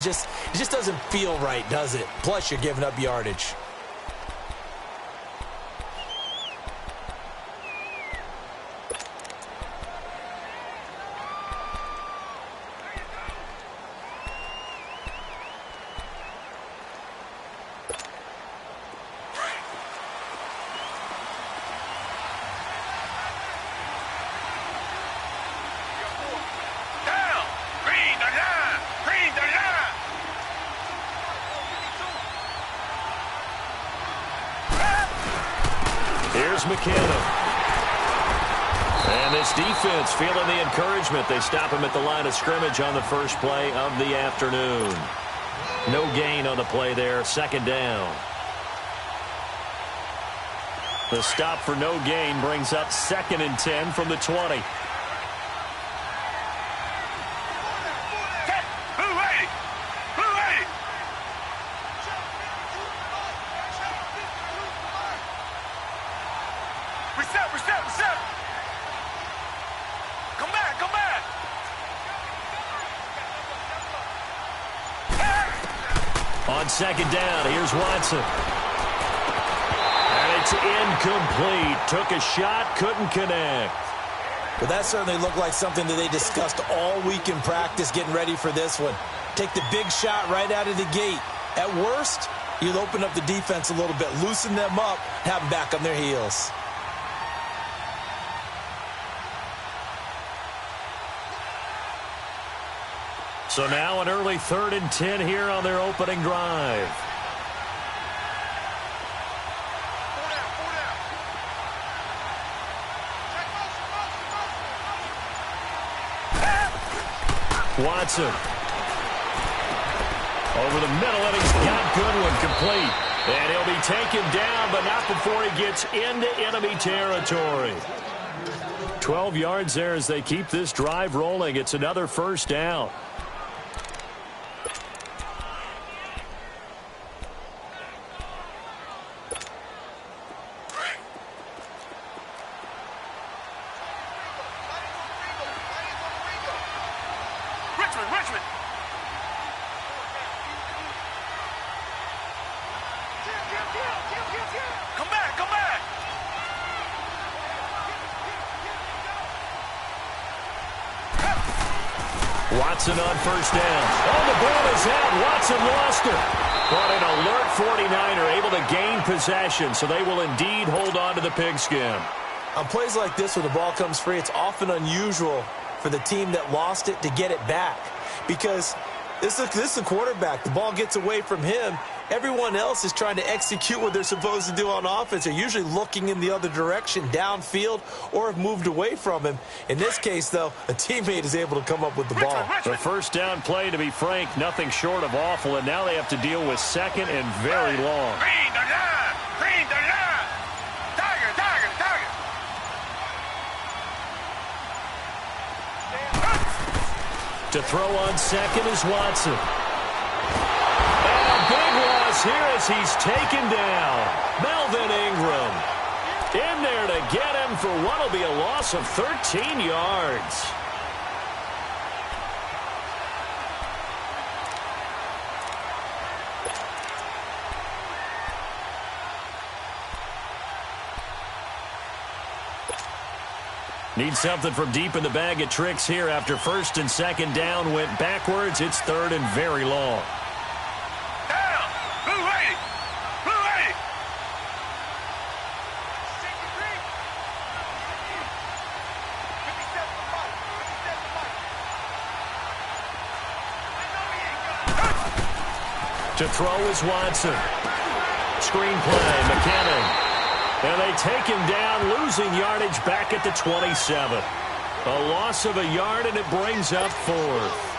It just doesn't feel right, does it? Plus, you're giving up yardage. McKenna. And this defense feeling the encouragement. They stop him at the line of scrimmage on the first play of the afternoon. No gain on the play there. Second down. The stop for no gain brings up 2nd and 10 from the 20. On second down, here's Watson. And it's incomplete. Took a shot, couldn't connect. Well, that certainly looked like something that they discussed all week in practice getting ready for this one. Take the big shot right out of the gate. At worst, you'll open up the defense a little bit, loosen them up, have them back on their heels. So now an early 3rd and 10 here on their opening drive. Watson. Over the middle, and he's got Goodwin complete. And he'll be taken down, but not before he gets into enemy territory. 12 yards there as they keep this drive rolling. It's another first down. Watson on first down. Oh, the ball is out. Watson lost it. But an alert 49er able to gain possession, so they will indeed hold on to the pigskin. On plays like this where the ball comes free, it's often unusual for the team that lost it to get it back. Because this is a quarterback. The ball gets away from him. Everyone else is trying to execute what they're supposed to do on offense. They're usually looking in the other direction, downfield, or have moved away from him. In this case, though, a teammate is able to come up with the ball. The first down play, to be frank, nothing short of awful, and now they have to deal with 2nd and very long. To throw on 2nd is Watson. Here as he's taken down. Melvin Ingram in there to get him for what will be a loss of 13 yards. Need something from deep in the bag of tricks here after 1st and 2nd down went backwards. It's 3rd and very long. To throw is Watson. Screen play, McKinnon. And they take him down, losing yardage back at the 27. A loss of a yard, and it brings up 4th.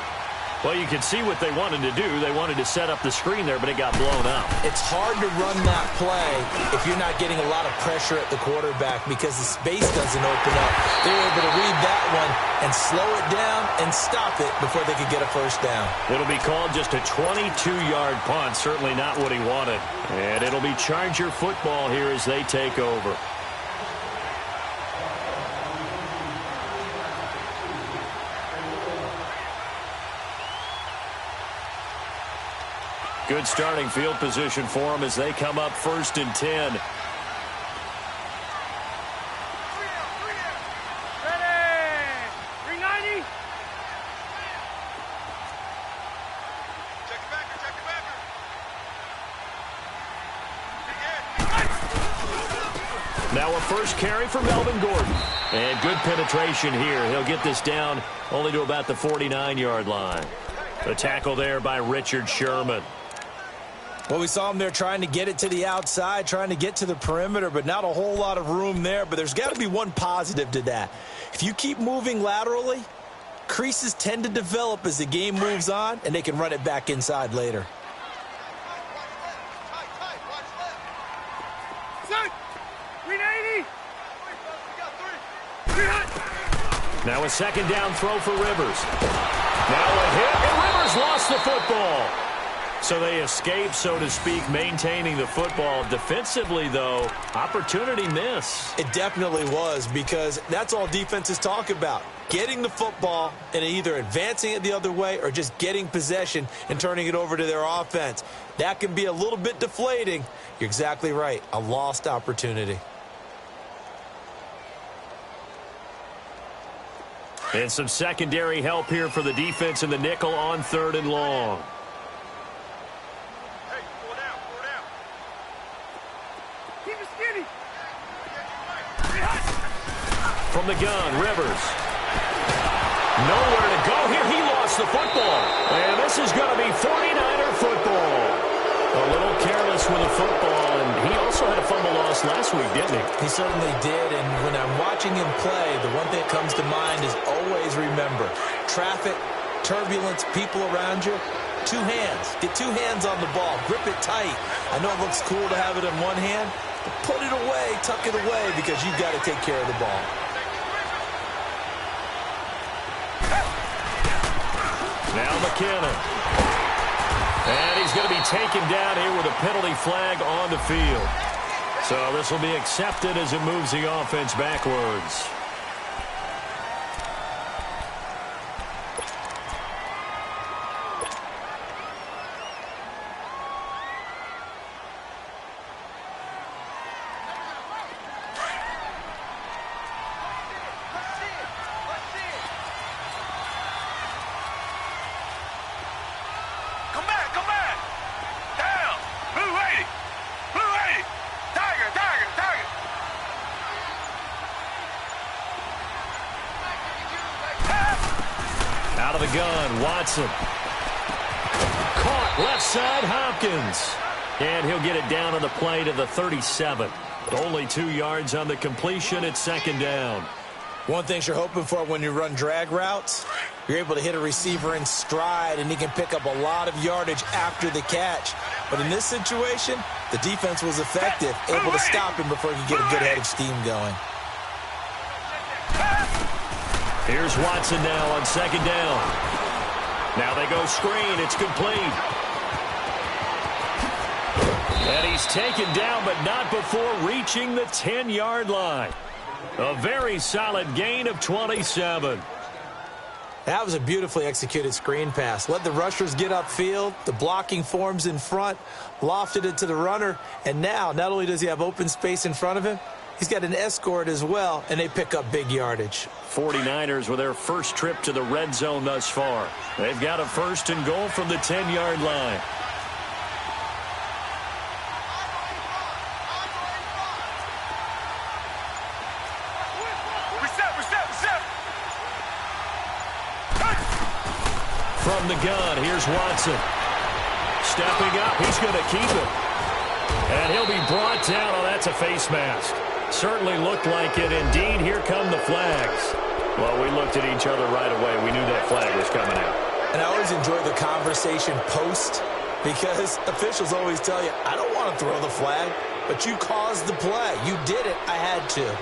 Well, you can see what they wanted to do. They wanted to set up the screen there, but it got blown up. It's hard to run that play if you're not getting a lot of pressure at the quarterback because the space doesn't open up. They were able to read that one and slow it down and stop it before they could get a first down. It'll be called just a 22-yard punt, certainly not what he wanted. And it'll be Charger football here as they take over. Good starting field position for them as they come up 1st and 10. Now a first carry for Melvin Gordon. And good penetration here. He'll get this down only to about the 49-yard line. The tackle there by Richard Sherman. Well, we saw him there trying to get it to the outside, trying to get to the perimeter, but not a whole lot of room there. But there's got to be one positive to that. If you keep moving laterally, creases tend to develop as the game moves on, and they can run it back inside later. Now a second down throw for Rivers. Now a hit, and Rivers lost the football. So they escape, so to speak, maintaining the football. Defensively, though, opportunity miss. It definitely was, because that's all defenses talk about. Getting the football and either advancing it the other way or just getting possession and turning it over to their offense. That can be a little bit deflating. You're exactly right. A lost opportunity. And some secondary help here for the defense in the nickel on 3rd and long. Hey, pull down. Keep it skinny. From the gun, Rivers. Nowhere to go here. He lost the football. And this is going to be 49er football. A little careless with the football, and he also had a fumble loss last week, didn't he? He certainly did, and when I'm watching him play, the one thing that comes to mind is always remember, traffic, turbulence, people around you, 2 hands. Get 2 hands on the ball. Grip it tight. I know it looks cool to have it in one hand, but put it away, tuck it away, because you've got to take care of the ball. Now McKinnon. And he's going to be taken down here with a penalty flag on the field. So this will be accepted as it moves the offense backwards. Out of the gun, Watson. Caught left side, Hopkins. And he'll get it down on the play to the 37. Only 2 yards on the completion at 2nd down. One thing you're hoping for when you run drag routes, you're able to hit a receiver in stride, and he can pick up a lot of yardage after the catch. But in this situation, the defense was effective, able to stop him before he could get a good head of steam going. Here's Watson now on 2nd down. Now they go screen. It's complete. And he's taken down, but not before reaching the 10-yard line. A very solid gain of 27. That was a beautifully executed screen pass. Let the rushers get upfield. The blocking forms in front. Lofted it to the runner. And now, not only does he have open space in front of him, he's got an escort as well, and they pick up big yardage. 49ers with their first trip to the red zone thus far. They've got a 1st and goal from the 10-yard line. Reset. From the gun, here's Watson. Stepping up, he's going to keep it. And he'll be brought down. Oh, that's a face mask. Certainly looked like it. Indeed, here come the flags. Well, we looked at each other right away. We knew that flag was coming out. And I always enjoy the conversation post, because officials always tell you, I don't want to throw the flag, but you caused the play. You did it. I had to.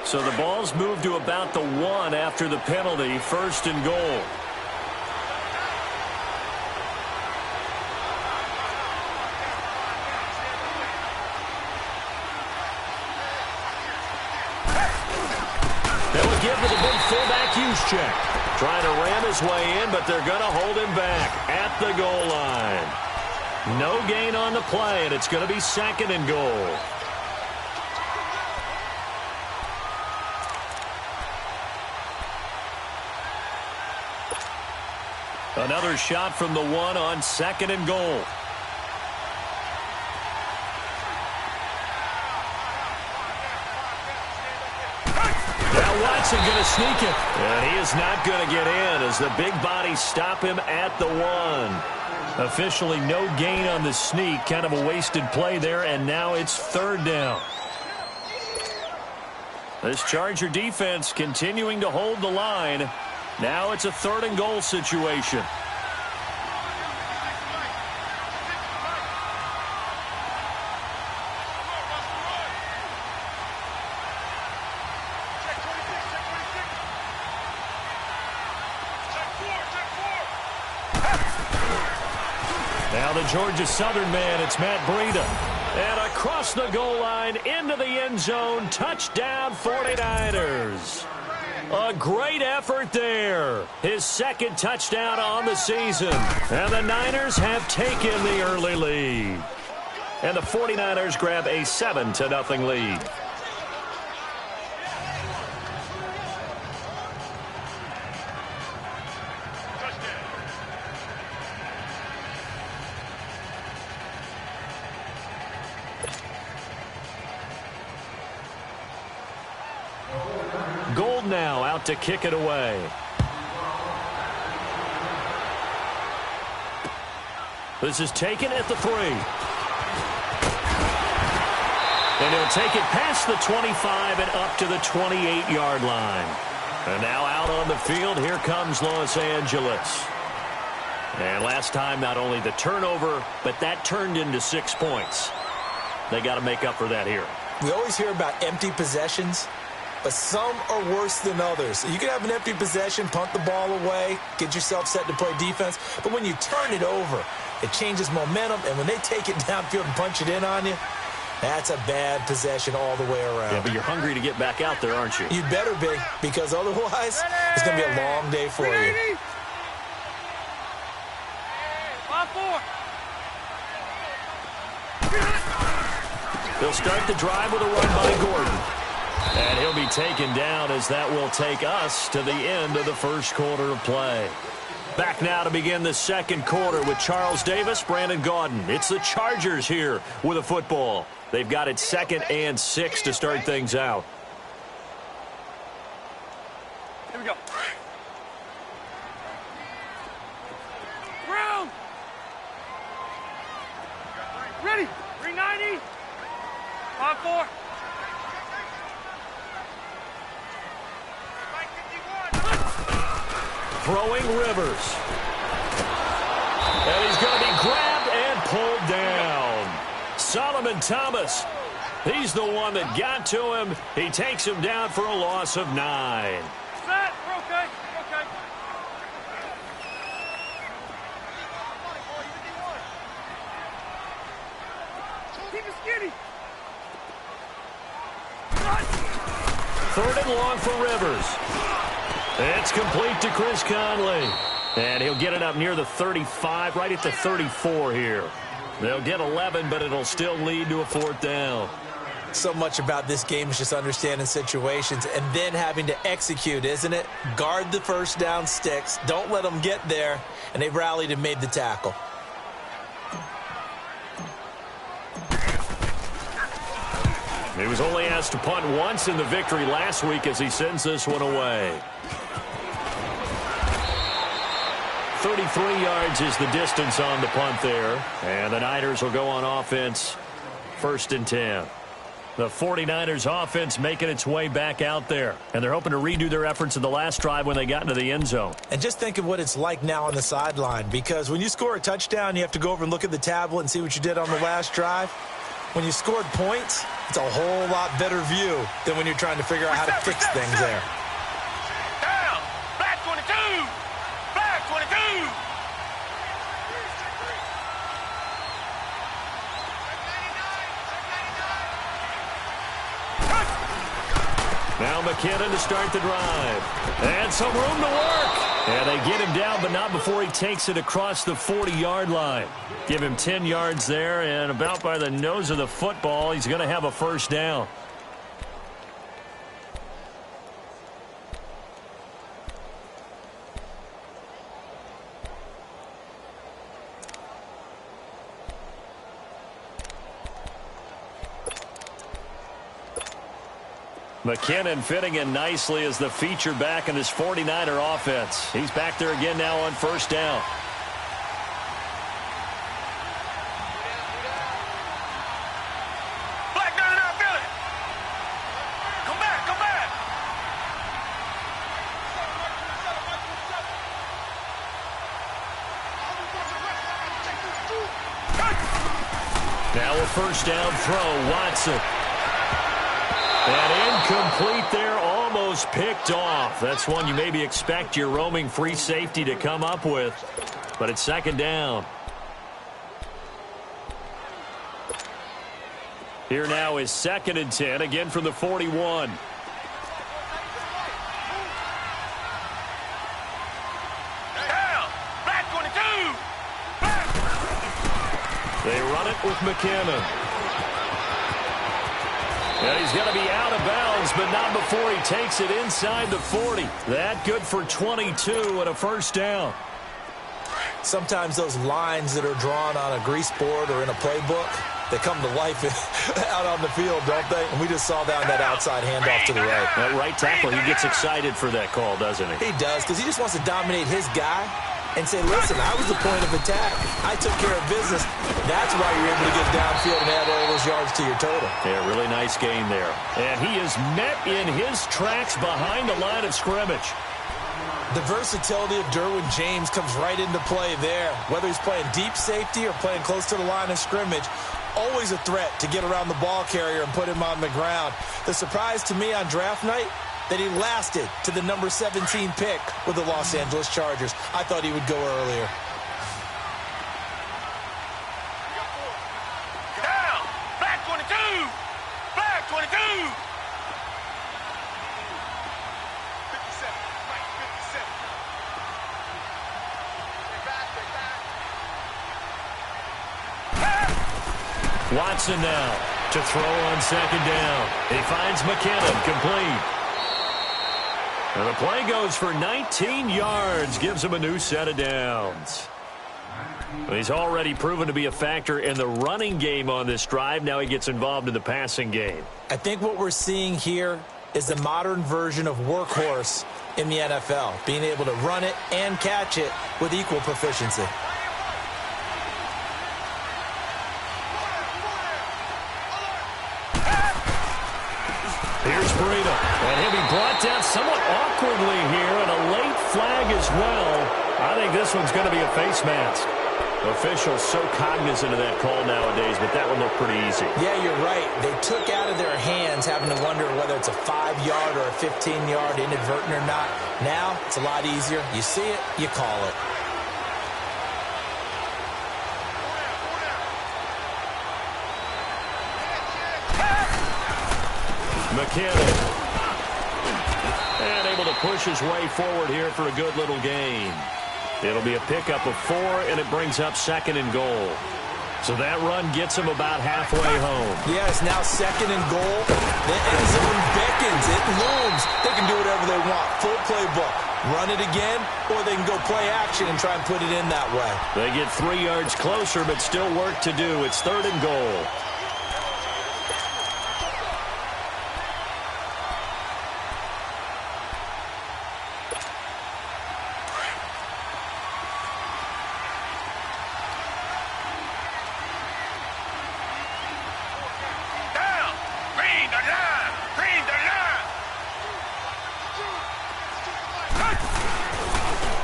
So the ball's moved to about the 1 after the penalty. 1st and goal. They'll give with a big fullback use check. Trying to ram his way in, but they're going to hold him back at the goal line. No gain on the play, and it's going to be 2nd and goal. Another shot from the 1 on 2nd and goal. Now Watson going to sneak it. And he is not going to get in as the big bodies stop him at the 1. Officially no gain on the sneak. Kind of a wasted play there, and now it's 3rd down. This Charger defense continuing to hold the line. Now it's a 3rd and goal situation. Now the Georgia Southern man, it's Matt Breida. And across the goal line, into the end zone, touchdown 49ers. A great effort there. His 2nd touchdown on the season. And the Niners have taken the early lead. And the 49ers grab a 7-0 lead. Gold now out to kick it away. This is taken at the 3. And he'll take it past the 25 and up to the 28-yard line. And now out on the field, here comes Los Angeles. And last time, not only the turnover, but that turned into 6 points. They got to make up for that here. We always hear about empty possessions, but some are worse than others. You can have an empty possession, punt the ball away, get yourself set to play defense, but when you turn it over, it changes momentum, and when they take it downfield and punch it in on you, that's a bad possession all the way around. Yeah, but you're hungry to get back out there, aren't you? You better be, because otherwise, it's going to be a long day for you. 5-4. They'll start the drive with a run by Gordon. And he'll be taken down as that will take us to the end of the first quarter of play. Back now to begin the second quarter with Charles Davis, Brandon Gaudin. It's the Chargers here with a football. They've got it 2nd and 6 to start things out. Here we go. Round. Ready. 390. 5-4. Throwing Rivers. And he's going to be grabbed and pulled down. Solomon Thomas, he's the one that got to him. He takes him down for a loss of 9. Set. We're okay. We're okay. Keep it skinny. 3rd and long for Rivers. It's complete to Chris Conley. And he'll get it up near the 35, right at the 34 here. They'll get 11, but it'll still lead to a 4th down. So much about this game is just understanding situations and then having to execute, isn't it? Guard the first down sticks. Don't let them get there. And they rallied and made the tackle. He was only asked to punt once in the victory last week as he sends this one away. 33 yards is the distance on the punt there. And the Niners will go on offense 1st and 10. The 49ers offense making its way back out there. And they're hoping to redo their efforts in the last drive when they got into the end zone. And just think of what it's like now on the sideline. Because when you score a touchdown, you have to go over and look at the tablet and see what you did on the last drive. When you scored points, it's a whole lot better view than when you're trying to figure out how to fix things there. Down. Black 22. Black 22. Now McKinnon to start the drive. And some room to work. And they get him down, but not before he takes it across the 40-yard line. Give him 10 yards there, and about by the nose of the football, he's going to have a first down. McKinnon fitting in nicely as the feature back in this 49er offense. He's back there again now on first down. Black down and out, Billy. Come back, come back. Now a first down throw, Watson. And incomplete there, almost picked off. That's one you maybe expect your roaming free safety to come up with. But it's second down. Here now is 2nd and 10, again from the 41. Down. Black 22. Black. They run it with McKinnon. And he's going to be out of bounds, but not before he takes it inside the 40. That good for 22 and a first down. Sometimes those lines that are drawn on a grease board or in a playbook, they come to life out on the field, don't they? And we just saw down that outside handoff to the right. That right tackle, he gets excited for that call, doesn't he? He does, because he just wants to dominate his guy and say, listen, I was the point of attack. I took care of business. That's why you're able to get downfield and add all those yards to your total. Yeah, really nice gain there. And he is met in his tracks behind the line of scrimmage. The versatility of Derwin James comes right into play there. Whether he's playing deep safety or playing close to the line of scrimmage, always a threat to get around the ball carrier and put him on the ground. The surprise to me on draft night, that he lasted to the number 17 pick with the Los Angeles Chargers. I thought he would go earlier. Down. Black 22. Black 22. 57. Mike, 57. Watson now to throw on second down. He finds McKinnon complete. And the play goes for 19 yards, gives him a new set of downs. He's already proven to be a factor in the running game on this drive. Now he gets involved in the passing game. I think what we're seeing here is the modern version of workhorse in the NFL, being able to run it and catch it with equal proficiency. Here's Breida, and he'll be brought down somewhat awkwardly here, and a late flag as well. I think this one's going to be a face mask. Officials so cognizant of that call nowadays, but that one looked pretty easy. Yeah, you're right. They took out of their hands having to wonder whether it's a 5-yard or a 15-yard inadvertent or not. Now, it's a lot easier. You see it, you call it. McKinnon. And able to push his way forward here for a good little gain. It'll be a pickup of 4, and it brings up 2nd and goal. So that run gets him about halfway home. Yes, now 2nd and goal. The end zone beckons. It looms. They can do whatever they want. Full playbook. Run it again, or they can go play action and try and put it in that way. They get 3 yards closer, but still work to do. It's 3rd and goal.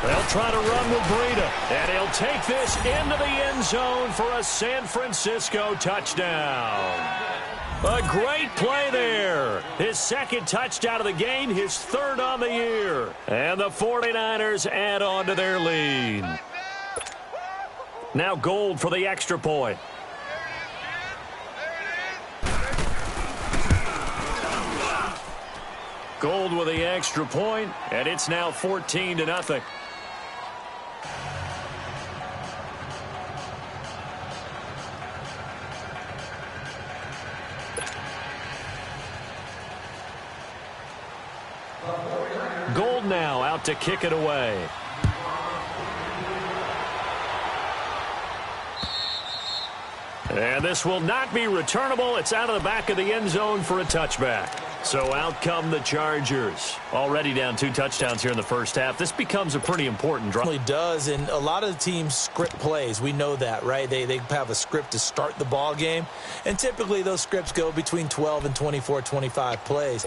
They'll try to run with Breida, and he'll take this into the end zone for a San Francisco touchdown. A great play there. His 2nd touchdown of the game, his 3rd on the year. And the 49ers add on to their lead. Now Gold for the extra point. Gold with the extra point, and it's now 14-0. now out to kick it away. And this will not be returnable. It's out of the back of the end zone for a touchback. So out come the Chargers. Already down 2 touchdowns here in the first half. This becomes a pretty important drive. It really does, and a lot of the teams script plays. We know that, right? They have a script to start the ball game, and typically those scripts go between 12 and 24, 25 plays.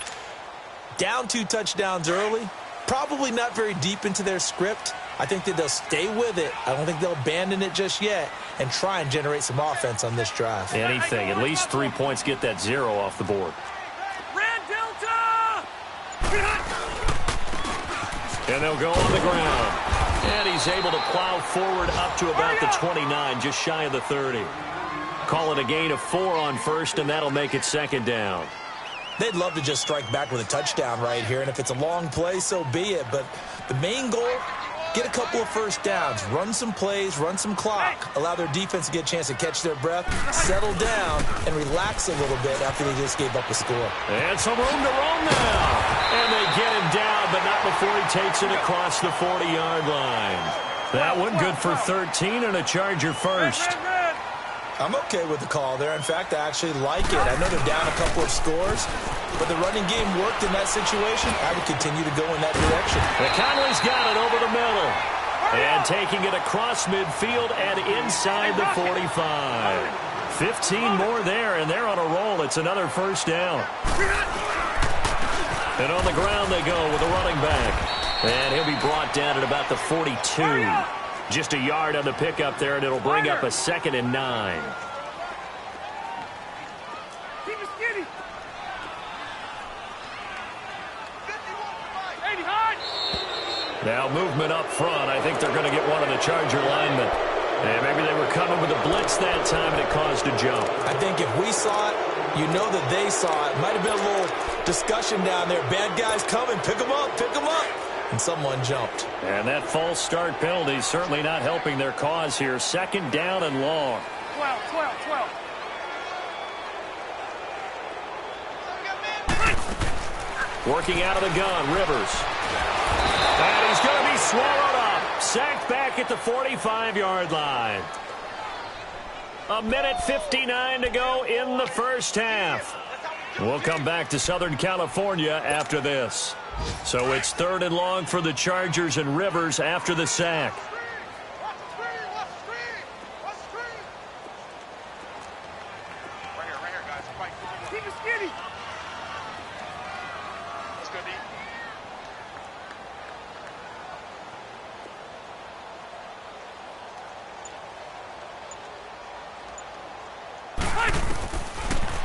Down 2 touchdowns early, probably not very deep into their script. I think that they'll stay with it. I don't think they'll abandon it just yet and try and generate some offense on this drive. Anything. At least 3 points, get that 0 off the board. And they'll go on the ground. And he's able to plow forward up to about the 29, just shy of the 30. Call it a gain of 4 on first, and that'll make it second down. They'd love to just strike back with a touchdown right here, and if it's a long play, so be it. But the main goal, get a couple of first downs, run some plays, run some clock, allow their defense to get a chance to catch their breath, settle down, and relax a little bit after they just gave up a score. And some room to roam now. And they get him down, but not before he takes it across the 40-yard line. That one good for 13 and a Charger first. I'm okay with the call there. In fact, I actually like it. I know they're down a couple of scores, but the running game worked in that situation. I would continue to go in that direction. McConley's got it over the middle. And taking it across midfield and inside the 45. 15 more there, and they're on a roll. It's another first down. And on the ground they go with a running back. And he'll be brought down at about the 42. Just a yard on the pickup there, and it'll bring up a 2nd and 9. Now movement up front. I think they're going to get one of the Charger linemen. And maybe they were coming with a blitz that time, and it caused a jump. I think if we saw it, you know that they saw it. Might have been a little discussion down there. Bad guys coming. Pick them up. Pick them up. And someone jumped. And that false start penalty certainly not helping their cause here. 2nd down and long. 12. Working out of the gun, Rivers. And he's going to be swallowed up. Sacked back at the 45-yard line. 1:59 to go in the first half. We'll come back to Southern California after this. So it's 3rd and long for the Chargers, and Rivers after the sack. Right here, guys. Fight. Keep it skinny. Let's go, D.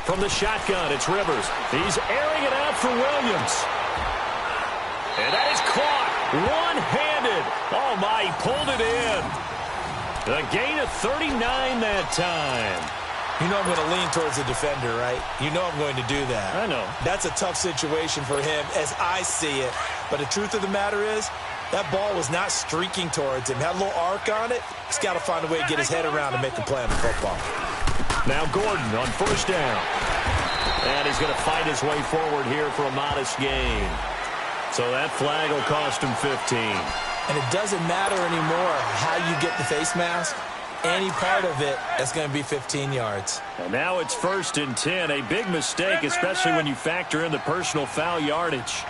From the shotgun, it's Rivers. He's airing it out for Williams. And that is caught one-handed. Oh, my, he pulled it in. A gain of 39 that time. You know I'm going to lean towards the defender, right? You know I'm going to do that. I know. That's a tough situation for him as I see it. But the truth of the matter is, that ball was not streaking towards him. Had a little arc on it. He's got to find a way to get his head around and make a play on the football. Now Gordon on first down. And he's going to fight his way forward here for a modest gain. So that flag will cost him 15. And it doesn't matter anymore how you get the face mask. Any part of it, that's going to be 15 yards. And now it's 1st and 10. A big mistake, especially when you factor in the personal foul yardage.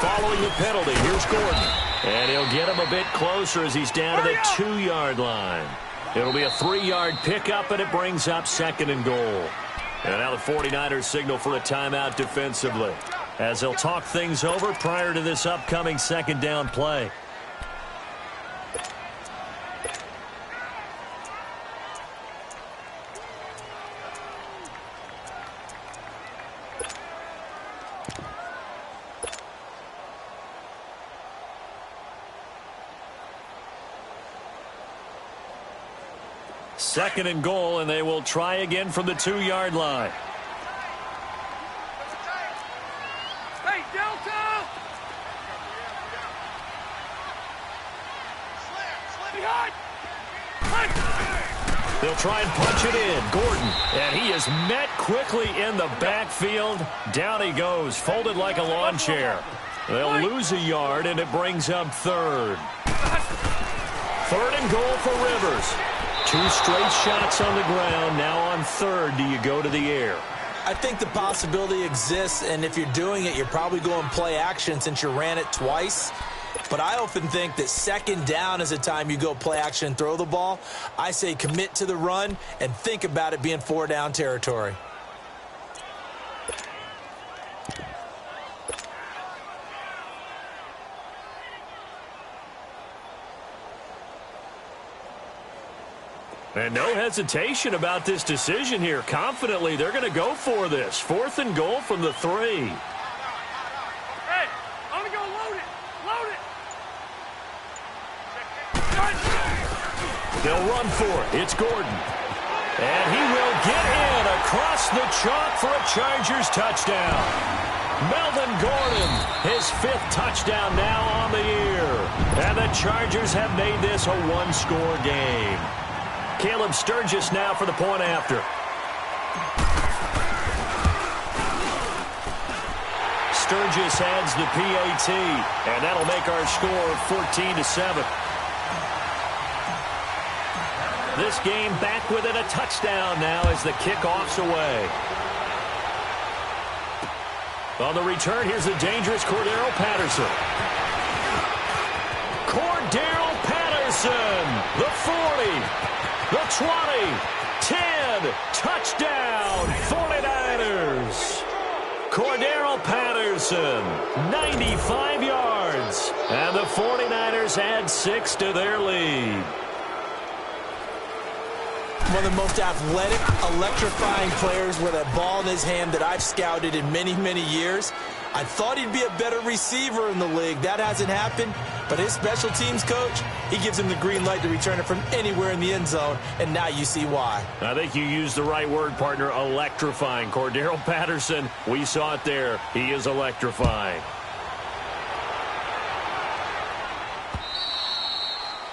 Following the penalty, here's Gordon. And he'll get him a bit closer as he's down to the 2-yard line. It'll be a 3-yard pickup, and it brings up 2nd and goal. And now the 49ers signal for a timeout defensively, as they'll talk things over prior to this upcoming 2nd down play. Second and goal, and they will try again from the 2-yard line. Hey, Delta! They'll try and punch it in. Gordon, and he is met quickly in the backfield. Down he goes, folded like a lawn chair. They'll lose a yard, and it brings up third. Third and goal for Rivers. 2 straight shots on the ground. Now on third, do you go to the air? I think the possibility exists, and if you're doing it, you're probably going play action since you ran it twice. But I often think that second down is the time you go play action and throw the ball. I say commit to the run and think about it being 4-down territory. And no hesitation about this decision here. Confidently, they're going to go for this. 4th and goal from the 3. Hey, I'm going to go load it. Load it. They'll run for it. It's Gordon. And he will get in across the chalk for a Chargers touchdown. Melvin Gordon, his 5th touchdown now on the year. And the Chargers have made this a one-score game. Caleb Sturgis now for the point after. Sturgis adds the PAT, and that'll make our score 14-7. This game back within a touchdown now as the kickoff's away. On the return, here's the dangerous Cordero Patterson. Cordero Patterson, the 40. The 20, 10, touchdown, 49ers. Cordero Patterson, 95 yards. And the 49ers add 6 to their lead. One of the most athletic, electrifying players with a ball in his hand that I've scouted in many, many years. I thought he'd be a better receiver in the league. That hasn't happened. But his special teams coach, he gives him the green light to return it from anywhere in the end zone, and now you see why. I think you used the right word, partner, electrifying. Cordero Patterson, we saw it there. He is electrifying.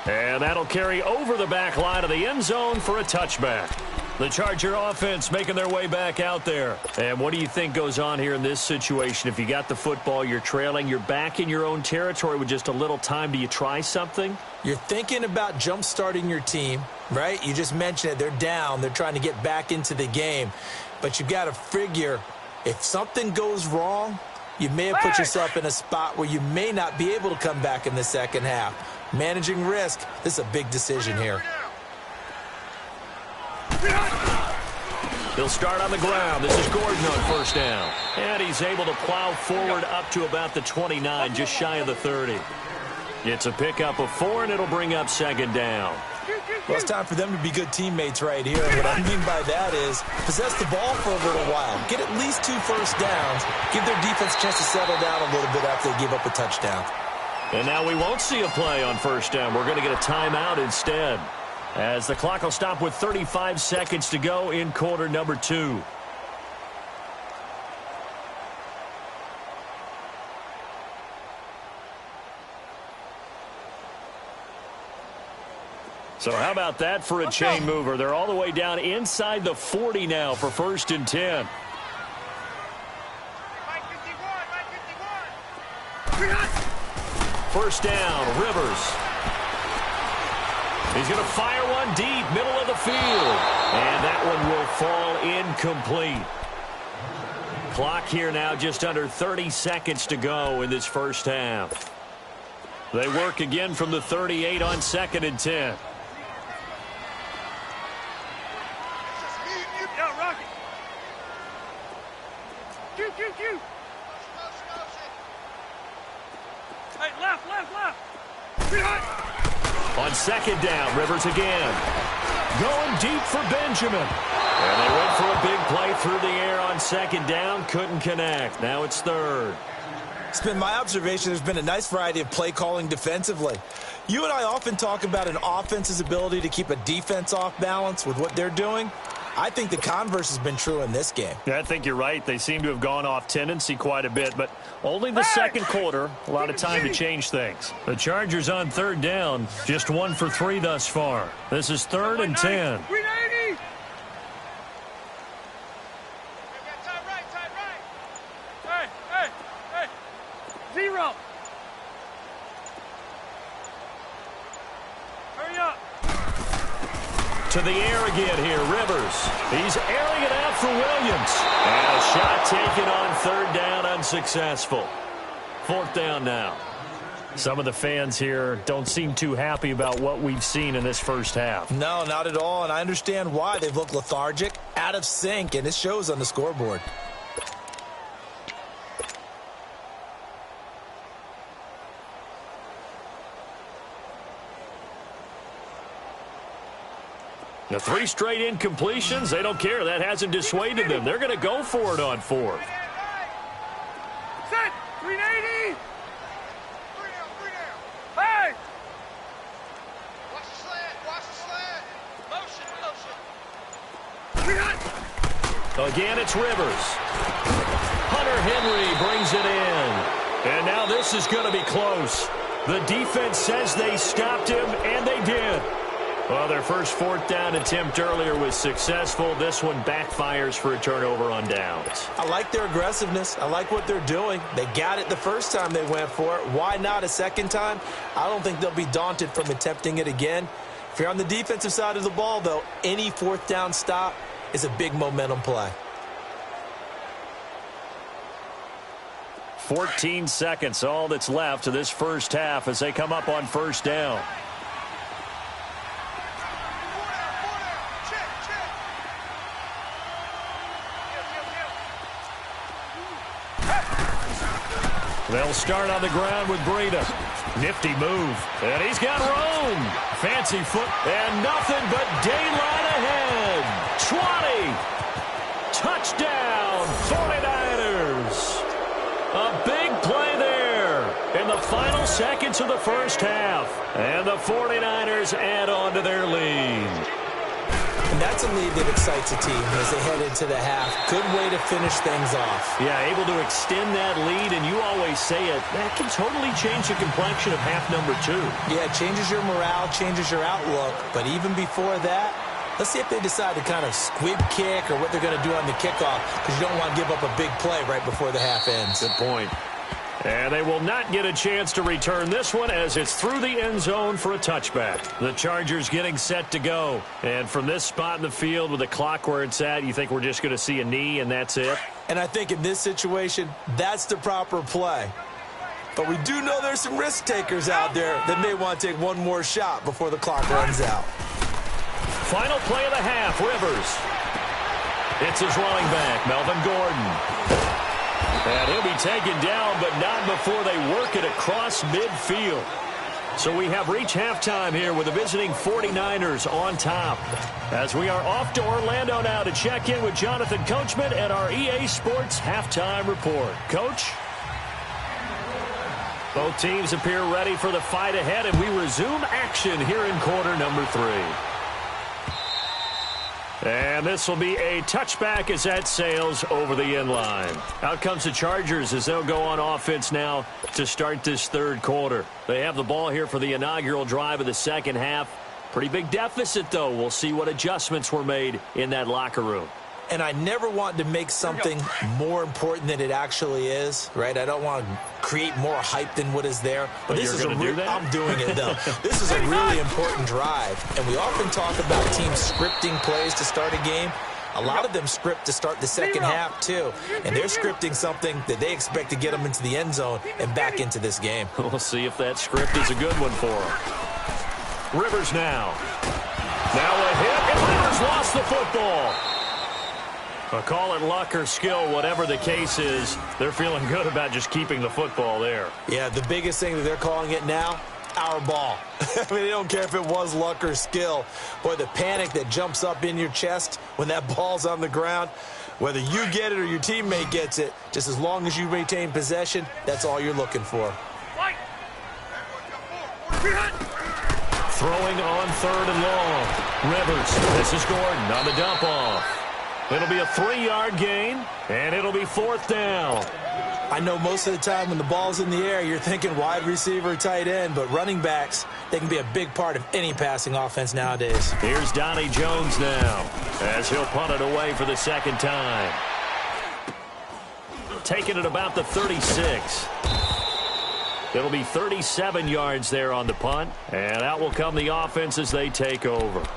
And that'll carry over the back line of the end zone for a touchback. The Charger offense making their way back out there. And what do you think goes on here in this situation? If you got the football, you're trailing, you're back in your own territory with just a little time. Do you try something? You're thinking about jump-starting your team, right? You just mentioned it. They're down. They're trying to get back into the game. But you've got to figure if something goes wrong, you may have put yourself in a spot where you may not be able to come back in the second half. Managing risk, this is a big decision here. He'll start on the ground. This is Gordon on first down. And he's able to plow forward up to about the 29, just shy of the 30. It's a pickup of 4, and it'll bring up second down. Well, it's time for them to be good teammates right here. And what I mean by that is possess the ball for a little while. Get at least 2 first downs. Give their defense a chance to settle down a little bit after they give up a touchdown. And now we won't see a play on first down. We're going to get a timeout instead, as the clock will stop with 35 seconds to go in quarter number 2. So how about that for a chain mover? They're all the way down inside the 40 now for 1st and 10. First down, Rivers. He's going to fire one deep, middle of the field. And that one will fall incomplete. Clock here now just under 30 seconds to go in this first half. They work again from the 38 on 2nd and 10. Hey, left. On 2nd down, Rivers again. Going deep for Benjamin. And they went for a big play through the air on 2nd down. Couldn't connect. Now it's 3rd. It's been my observation there's been a nice variety of play calling defensively. You and I often talk about an offense's ability to keep a defense off balance with what they're doing. I think the converse has been true in this game. Yeah, I think you're right. They seem to have gone off tendency quite a bit, but only the second quarter, a lot of time to change things. The Chargers on 3rd down, just 1 for 3 thus far. This is 3rd and 10. Hey. 0. To the air again here, Rivers. He's airing it out for Williams. And a shot taken on third down, unsuccessful. Fourth down now. Some of the fans here don't seem too happy about what we've seen in this first half. No, not at all, and I understand why. They've looked lethargic, out of sync, and it shows on the scoreboard. The 3 straight incompletions, they don't care. That hasn't dissuaded them. They're going to go for it on fourth. Set. 380. Hey. Watch the slant. Watch the slant. Motion. Again, it's Rivers. Hunter Henry brings it in. And now this is going to be close. The defense says they stopped him, and they did. Well, their first fourth down attempt earlier was successful. This one backfires for a turnover on downs. I like their aggressiveness. I like what they're doing. They got it the first time they went for it. Why not a second time? I don't think they'll be daunted from attempting it again. If you're on the defensive side of the ball, though, any fourth down stop is a big momentum play. 14 seconds, all that's left to this first half as they come up on first down. They'll start on the ground with Breida. Nifty move. And he's got room. Fancy foot. And nothing but daylight ahead. 20. Touchdown, 49ers. A big play there in the final seconds of the first half. And the 49ers add on to their lead. And that's a lead that excites a team as they head into the half. Good way to finish things off. Yeah, able to extend that lead, and you always say it, that can totally change the complexion of half number 2. Yeah, it changes your morale, changes your outlook. But even before that, let's see if they decide to kind of squib kick or what they're going to do on the kickoff, because you don't want to give up a big play right before the half ends. Good point. And they will not get a chance to return this one as it's through the end zone for a touchback. The Chargers getting set to go. And from this spot in the field with the clock where it's at, you think we're just going to see a knee and that's it? And I think in this situation, that's the proper play. But we do know there's some risk takers out there that may want to take one more shot before the clock runs out. Final play of the half, Rivers. It's his running back, Melvin Gordon. And he'll be taken down, but not before they work it across midfield. So we have reached halftime here with the visiting 49ers on top. As we are off to Orlando now to check in with Jonathan Coachman and our EA Sports Halftime Report. Coach? Both teams appear ready for the fight ahead, and we resume action here in quarter number 3. And this will be a touchback as that sails over the end line. Out comes the Chargers as they'll go on offense now to start this third quarter. They have the ball here for the inaugural drive of the second half. Pretty big deficit, though. We'll see what adjustments were made in that locker room. And I never want to make something more important than it actually is, right? I don't want to create more hype than what is there. But this is I'm doing it, though. This is a really important drive. And we often talk about teams scripting plays to start a game. A lot of them script to start the second half, too. And they're scripting something that they expect to get them into the end zone and back into this game. We'll see if that script is a good one for them. Rivers now. Now a hit, and Rivers lost the football. Call it luck or skill, whatever the case is, they're feeling good about just keeping the football there. Yeah, the biggest thing that they're calling it now, our ball. I mean, they don't care if it was luck or skill. Boy, the panic that jumps up in your chest when that ball's on the ground, whether you get it or your teammate gets it, just as long as you retain possession, that's all you're looking for. Throwing on third and long. Rivers, this is Gordon on the dump off. It'll be a 3-yard gain, and it'll be fourth down. I know most of the time when the ball's in the air, you're thinking wide receiver, tight end, but running backs, they can be a big part of any passing offense nowadays. Here's Donnie Jones now, as he'll punt it away for the second time. Taking it about the 36. It'll be 37 yards there on the punt, and out will come the offense as they take over.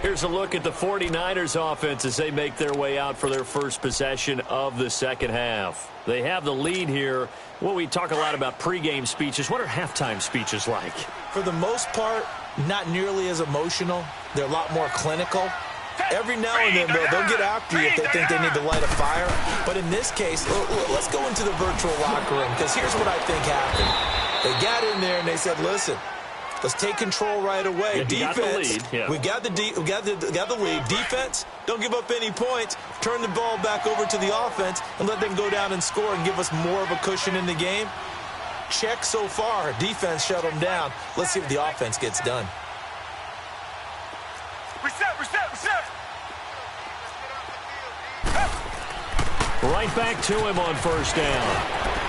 Here's a look at the 49ers offense as they make their way out for their first possession of the second half. They have the lead here. Well, we talk a lot about pregame speeches. What are halftime speeches like? For the most part, not nearly as emotional. They're a lot more clinical. Every now and then, they'll get after you if they think they need to light a fire. But in this case, let's go into the virtual locker room, because here's what I think happened. They got in there and they said, listen, let's take control right away. Defense, we got the lead. Defense, don't give up any points. Turn the ball back over to the offense and let them go down and score and give us more of a cushion in the game. Check so far. Defense shut them down. Let's see if the offense gets done. Reset. Right back to him on first down.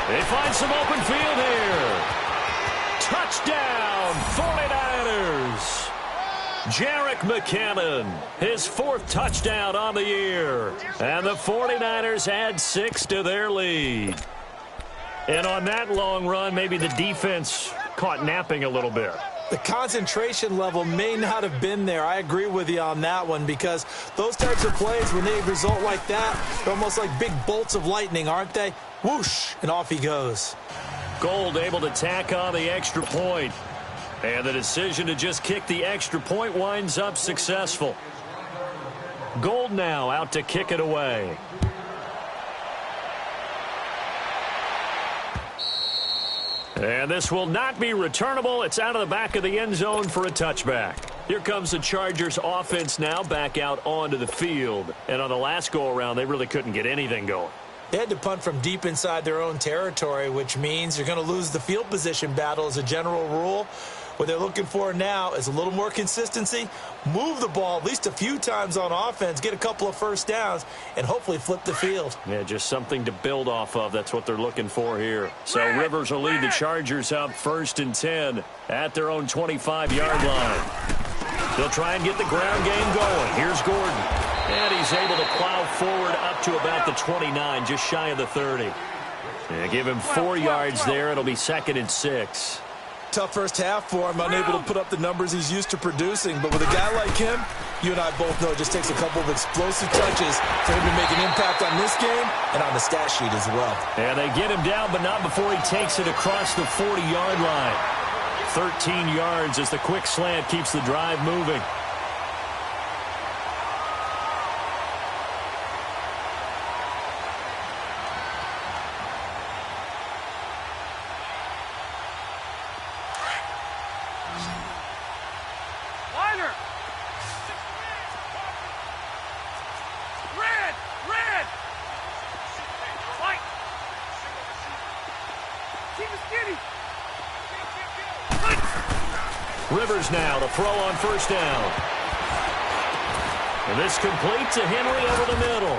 They find some open field here. Touchdown, 49ers. Jerick McKinnon, his 4th touchdown on the year. And the 49ers add 6 to their lead. And on that long run, maybe the defense caught napping a little bit. The concentration level may not have been there. I agree with you on that one, because those types of plays, when they result like that, they're almost like big bolts of lightning, aren't they? Whoosh, and off he goes. Gold able to tack on the extra point. And the decision to just kick the extra point winds up successful. Gold now out to kick it away. And this will not be returnable. It's out of the back of the end zone for a touchback. Here comes the Chargers offense now back out onto the field. And on the last go-around, they really couldn't get anything going. They had to punt from deep inside their own territory, which means you're going to lose the field position battle as a general rule. What they're looking for now is a little more consistency, move the ball at least a few times on offense, get a couple of first downs, and hopefully flip the field. Yeah, just something to build off of. That's what they're looking for here. So Rivers will lead the Chargers up 1st and 10 at their own 25-yard line. They'll try and get the ground game going. Here's Gordon. And he's able to plow forward up to about the 29, just shy of the 30. Yeah, give him 4 yards there. It'll be 2nd and 6. Tough first half for him, unable to put up the numbers he's used to producing. But with a guy like him, you and I both know it just takes a couple of explosive touches for him to make an impact on this game and on the stat sheet as well. And they get him down, but not before he takes it across the 40-yard line. 13 yards as the quick slant keeps the drive moving. Rivers now to throw on first down. And this complete to Henry over the middle.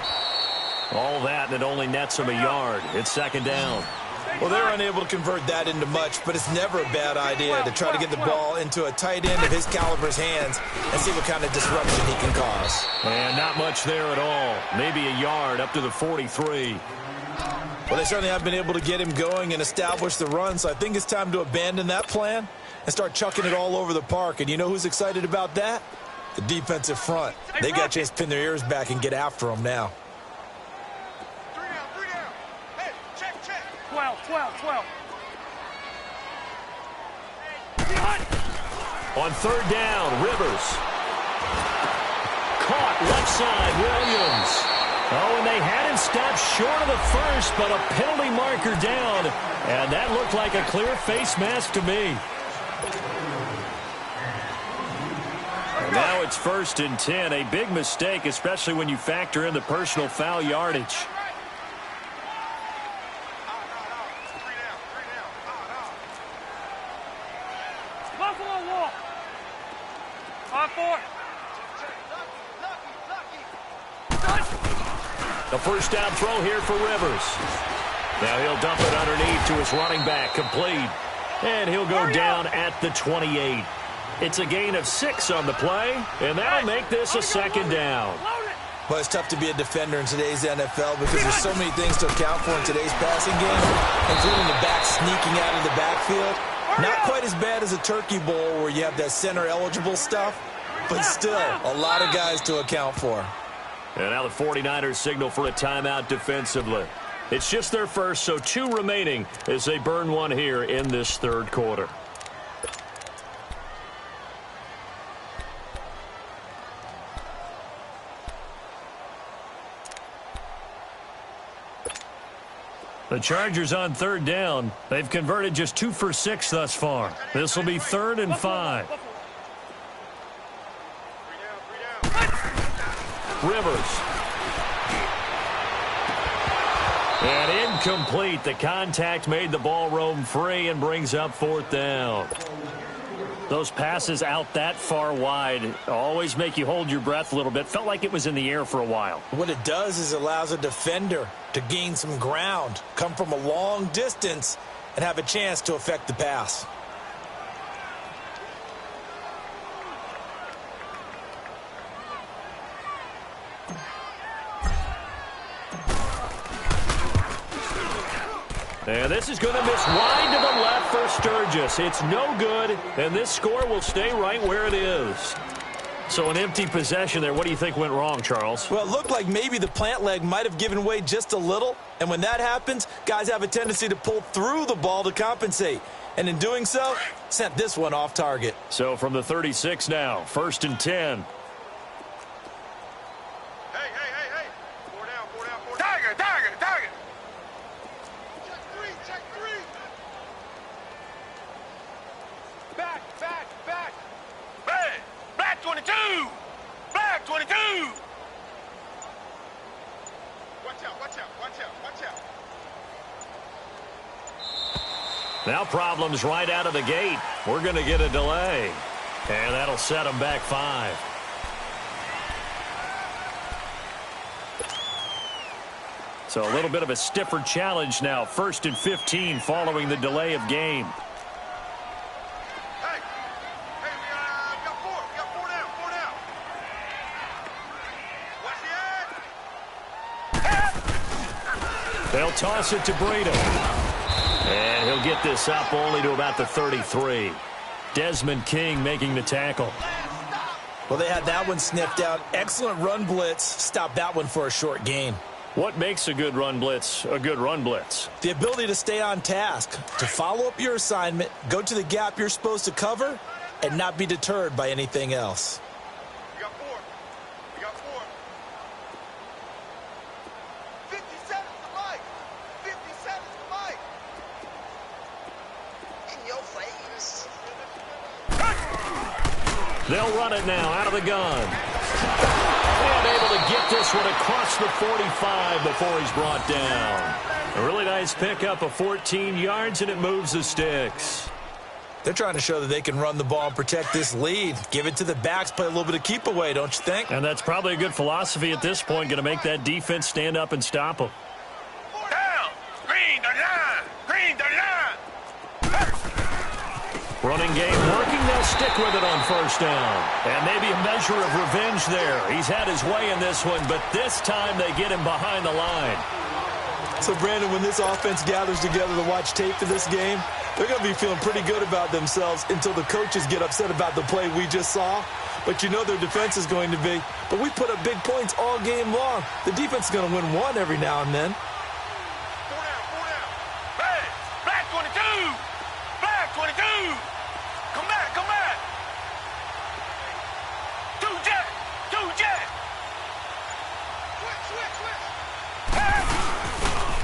All that, and it only nets him a yard. It's 2nd down. Well, they're unable to convert that into much, but it's never a bad idea to try to get the ball into a tight end of his caliber's hands and see what kind of disruption he can cause. And not much there at all. Maybe a yard up to the 43. Well, they certainly have been able to get him going and establish the run, so I think it's time to abandon that plan and start chucking it all over the park. And you know who's excited about that? The defensive front. They got a chance to pin their ears back and get after him now. 3 down. Hey, check. 12. On 3rd down, Rivers. Caught left side, Williams. Oh, and they had him stopped short of the first, but a penalty marker down. And that looked like a clear face mask to me. And now it's 1st and 10. A big mistake, especially when you factor in the personal foul yardage. 3 down. Buffalo wall. 5-4. The first down throw here for Rivers. Now he'll dump it underneath to his running back, complete. And he'll go down at the 28. It's a gain of 6 on the play, and that'll make this a 2nd down. Well, it's tough to be a defender in today's NFL because there's so many things to account for in today's passing game, including the back sneaking out of the backfield. Not quite as bad as a turkey bowl where you have that center-eligible stuff, but still, a lot of guys to account for. And now the 49ers signal for a timeout defensively. It's just their first, so 2 remaining as they burn one here in this third quarter. The Chargers on third down. They've converted just 2 for 6 thus far. This will be 3rd and 5. Rivers. And incomplete. The contact made the ball roam free and brings up 4th down. Those passes out that far wide always make you hold your breath a little bit. Felt like it was in the air for a while. What it does is it allows a defender to gain some ground, come from a long distance, and have a chance to affect the pass. And this is going to miss wide to the left for Sturgis. It's no good, and this score will stay right where it is. So an empty possession there. What do you think went wrong, Charles? Well, it looked like maybe the plant leg might have given way just a little, and when that happens, guys have a tendency to pull through the ball to compensate. And in doing so, sent this one off target. So from the 36 now, 1st and 10. Hey. 4 down. Tiger. Check 3. Back. Hey, back 22. Back 22. Watch out. Now problems right out of the gate. We're going to get a delay. And that'll set them back 5. So a little bit of a stiffer challenge now. 1st and 15 following the delay of game. Hey, we got 4. We got 4 down. Watch the egg. They'll toss it to Breida. And he'll get this up only to about the 33. Desmond King making the tackle. Well, they had that one sniffed out. Excellent run blitz. Stopped that one for a short gain. What makes a good run blitz a good run blitz? The ability to stay on task, to follow up your assignment, go to the gap you're supposed to cover, and not be deterred by anything else. We got 4. 57 to Mike. In your face. They'll run it now out of the gun. And able to get this one across the 45 before he's brought down. A really nice pickup of 14 yards, and it moves the sticks. They're trying to show that they can run the ball and protect this lead. Give it to the backs, play a little bit of keep away, don't you think? And that's probably a good philosophy at this point. Going to make that defense stand up and stop them. Down. Green the line. Running game working. They'll stick with it on 1st down. And maybe a measure of revenge there. He's had his way in this one, but this time they get him behind the line. So, Brandon, when this offense gathers together to watch tape for this game, they're going to be feeling pretty good about themselves until the coaches get upset about the play we just saw. But you know their defense is going to be. But we put up big points all game long. The defense is going to win one every now and then. 4 down. Hey, black 22. Black 22. Come back. 2 jet. Switch.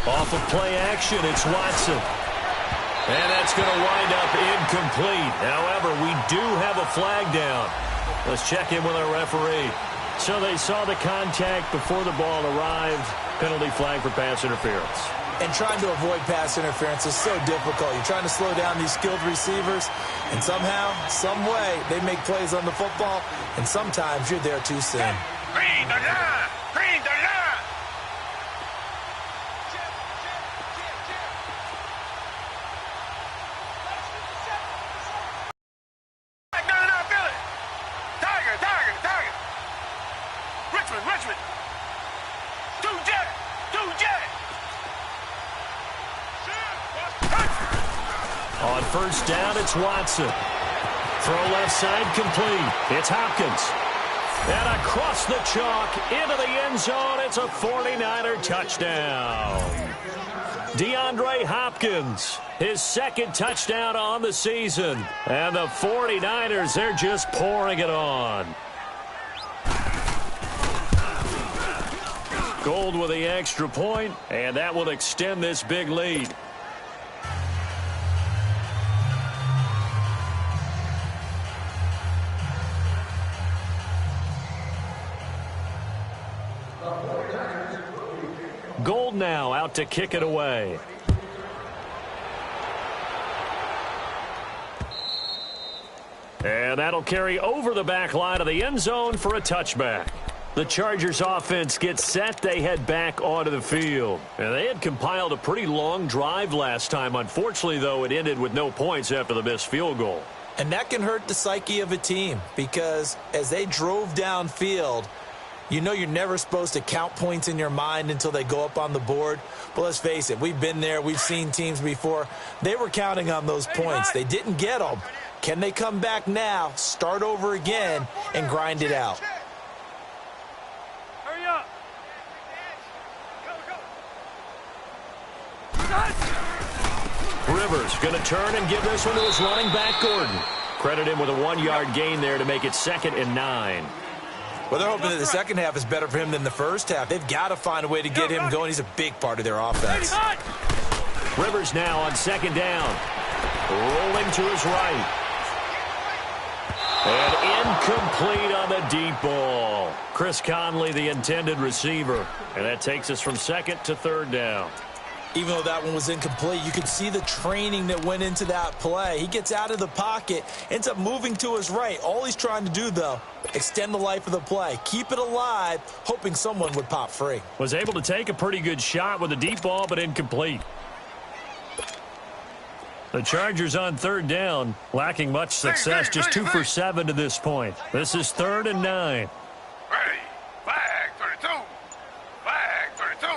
Off of play action, it's Watson. And that's going to wind up incomplete. However, we do have a flag down. Let's check in with our referee. So they saw the contact before the ball arrived. Penalty flag for pass interference. And trying to avoid pass interference is so difficult. You're trying to slow down these skilled receivers, and somehow, some way, they make plays on the football, and sometimes you're there too soon. Green the line. Richmond. 2 jet. On 1st down, it's Watson. Throw left side complete. It's Hopkins. And across the chalk into the end zone. It's a 49er touchdown. DeAndre Hopkins, his second touchdown on the season. And the 49ers, they're just pouring it on. Gold with the extra point, and that will extend this big lead. Gold now out to kick it away. And that'll carry over the back line of the end zone for a touchback. The Chargers offense gets set. They head back onto the field. And they had compiled a pretty long drive last time. Unfortunately, though, it ended with no points after the missed field goal. And that can hurt the psyche of a team because as they drove downfield, you know you're never supposed to count points in your mind until they go up on the board. But let's face it, we've been there. We've seen teams before. They were counting on those points. They didn't get them. Can they come back now, start over again, and grind it out? Hurry up. Rivers going to turn and give this one to his running back, Gordon. Credit him with a 1-yard gain there to make it 2nd and 9. Well, they're hoping that the second half is better for him than the first half. They've got to find a way to get him going. He's a big part of their offense. Rivers now on 2nd down. Rolling to his right. And incomplete on the deep ball. Chris Conley, the intended receiver. And that takes us from 2nd to 3rd down. Even though that one was incomplete, you could see the training that went into that play. He gets out of the pocket, ends up moving to his right. All he's trying to do, though, extend the life of the play. Keep it alive, hoping someone would pop free. Was able to take a pretty good shot with a deep ball, but incomplete. The Chargers on 3rd down, lacking much success, just 2 for 7 to this point. This is 3rd and 9. Ready. Flag 32. Flag 32.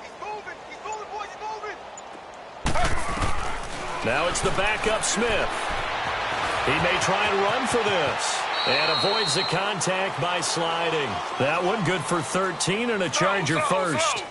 He's moving. He's moving, boys. He's moving. Now it's the backup Smith. He may try and run for this. And avoids the contact by sliding. That one good for 13 and a Charger first.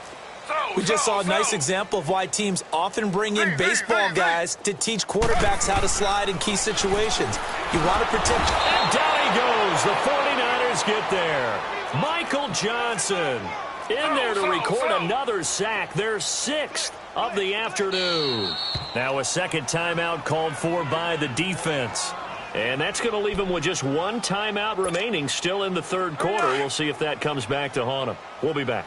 We just saw a nice example of why teams often bring in baseball guys to teach quarterbacks how to slide in key situations. You want to protect. And down he goes. The 49ers get there. Michael Johnson in there to record another sack. Their 6th of the afternoon. Now a second timeout called for by the defense. And that's going to leave him with just 1 timeout remaining still in the 3rd quarter. We'll see if that comes back to haunt him. We'll be back.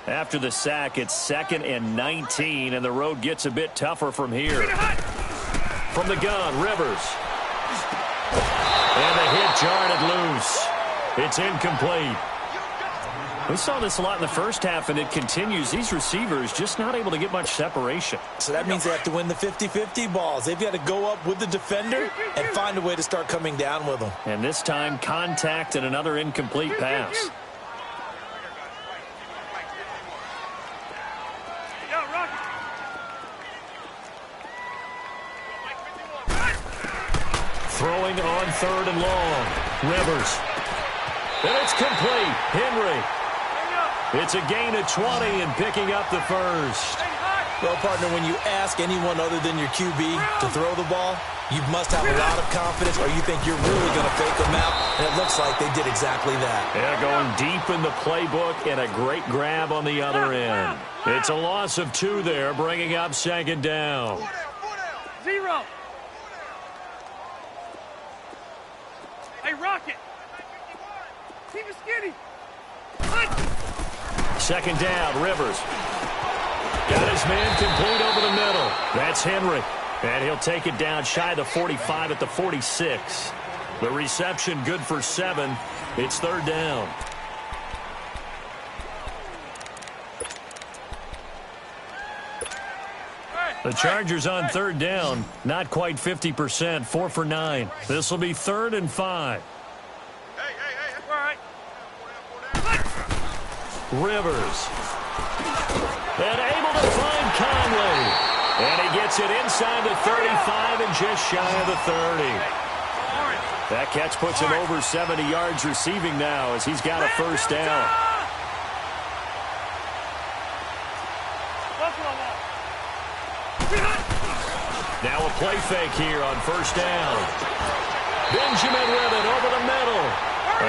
After the sack, it's 2nd and 19, and the road gets a bit tougher from here. From the gun, Rivers. And the hit jarred it loose. It's incomplete. We saw this a lot in the first half, and it continues. These receivers just not able to get much separation. So that means they have to win the 50-50 balls. They've got to go up with the defender and find a way to start coming down with them. And this time, contact and another incomplete pass. Throwing on 3rd and long. Rivers. And it's complete. Henry. It's a gain of 20 and picking up the first. Well, partner, when you ask anyone other than your QB to throw the ball, you must have a lot of confidence or you think you're really going to fake them out, and it looks like they did exactly that. Yeah, going deep in the playbook and a great grab on the other end. It's a loss of 2 there, bringing up 2nd down. 0. Hey, Rocket. Keep it skinny. 2nd down, Rivers. Got his man complete over the middle. That's Henry. And he'll take it down shy of the 45 at the 46. The reception good for 7. It's 3rd down. The Chargers on 3rd down, not quite 50%, 4 for 9. This will be 3rd and 5. Hey, that's all right. Rivers. And able to find Conley. And he gets it inside the 35 and just shy of the 30. That catch puts him over 70 yards receiving now as he's got a first down. Now a play fake here on first down. Benjamin with it over the middle.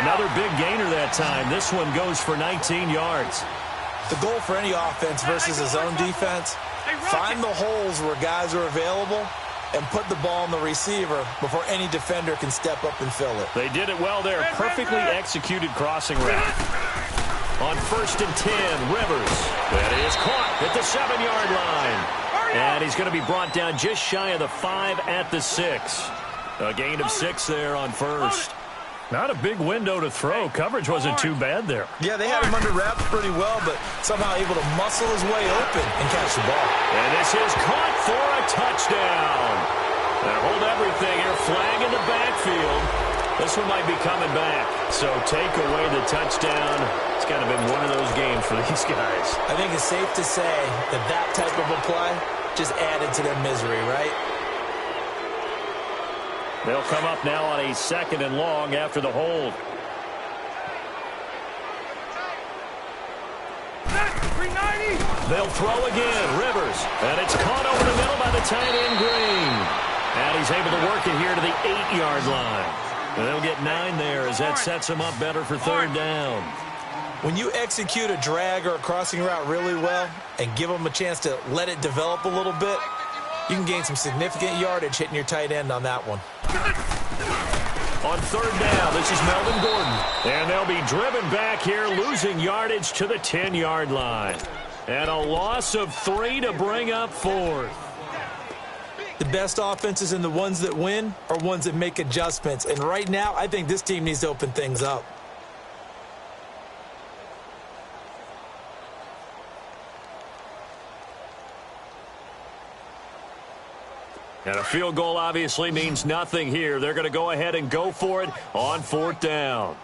Another big gainer that time. This one goes for 19 yards. The goal for any offense versus his own defense, find the holes where guys are available and put the ball on the receiver before any defender can step up and fill it. They did it well there. Perfectly executed crossing route. On first and 10, Rivers. That is caught at the 7-yard line. And he's going to be brought down just shy of the 5 at the 6. A gain of 6 there on first. Not a big window to throw. Coverage wasn't too bad there. Yeah, they had him under wraps pretty well, but somehow able to muscle his way open and catch the ball. And this is caught for a touchdown. Now hold everything here. Flag in the backfield. This one might be coming back. So take away the touchdown. It's kind of been one of those games for these guys. I think it's safe to say that that type of a play just added to their misery, right? They'll come up now on a 2nd and long after the hold. They'll throw again. Rivers. And it's caught over the middle by the tight end, Green. And he's able to work it here to the 8-yard line. And they'll get 9 there as that sets him up better for 3rd down. When you execute a drag or a crossing route really well and give them a chance to let it develop a little bit, you can gain some significant yardage hitting your tight end on that one. On 3rd down, this is Melvin Gordon. And they'll be driven back here, losing yardage to the 10-yard line. And a loss of 3 to bring up 4th. The best offenses and the ones that win are ones that make adjustments. And right now, I think this team needs to open things up. And a field goal obviously means nothing here. They're going to go ahead and go for it on 4th down.